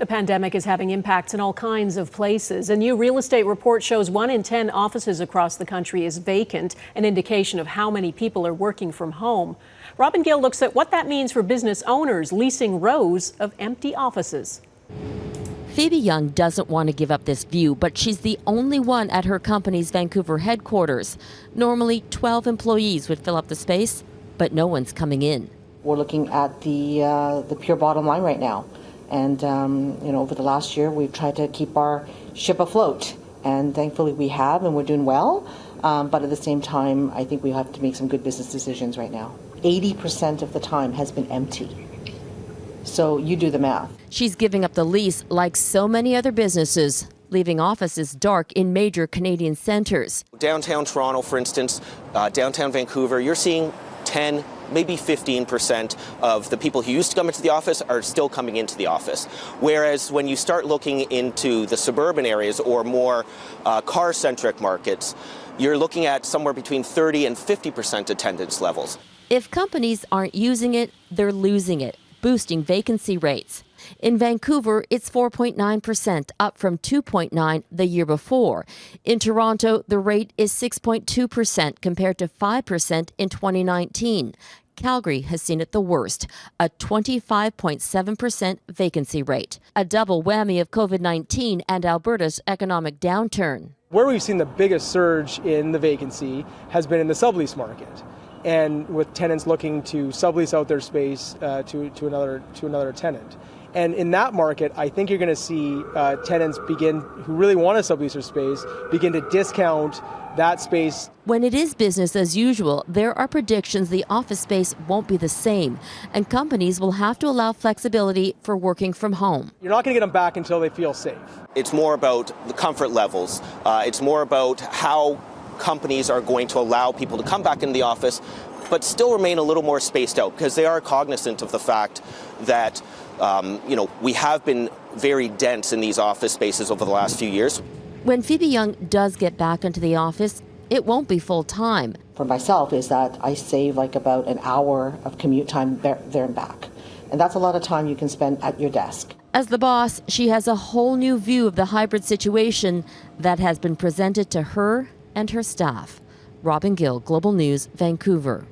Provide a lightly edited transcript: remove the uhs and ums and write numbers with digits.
The pandemic is having impacts in all kinds of places. A new real estate report shows 1 in 10 offices across the country is vacant, an indication of how many people are working from home. Robin Gill looks at what that means for business owners leasing rows of empty offices. Phoebe Young doesn't want to give up this view, but she's the only one at her company's Vancouver headquarters. Normally, 12 employees would fill up the space, but no one's coming in. We're looking at the pure bottom line right now. And, over the last year, we've tried to keep our ship afloat. And thankfully we have, and we're doing well. But at the same time, I think we have to make some good business decisions right now. 80% of the time has been empty. So you do the math. She's giving up the lease like so many other businesses, leaving offices dark in major Canadian centres. Downtown Toronto, for instance, downtown Vancouver, you're seeing 10, maybe 15% of the people who used to come into the office are still coming into the office. Whereas when you start looking into the suburban areas or more car-centric markets, you're looking at somewhere between 30 and 50% attendance levels. If companies aren't using it, they're losing it, boosting vacancy rates. In Vancouver, it's 4.9%, up from 2.9% the year before. In Toronto, the rate is 6.2% compared to 5% in 2019. Calgary has seen it the worst, a 25.7% vacancy rate, a double whammy of COVID-19 and Alberta's economic downturn. Where we've seen the biggest surge in the vacancy has been in the sublease market, and with tenants looking to sublease out their space to another tenant. And in that market, I think you're going to see tenants who really want to sublease their space begin to discount that space. When it is business as usual, there are predictions the office space won't be the same, and companies will have to allow flexibility for working from home. You're not going to get them back until they feel safe. It's more about the comfort levels. It's more about how companies are going to allow people to come back into the office, but still remain a little more spaced out, because they are cognizant of the fact that we have been very dense in these office spaces over the last few years. When Phoebe Young does get back into the office, it won't be full time. For myself is that I save like about an hour of commute time there and back. And that's a lot of time you can spend at your desk. As the boss, she has a whole new view of the hybrid situation that has been presented to her and her staff. Robin Gill, Global News, Vancouver.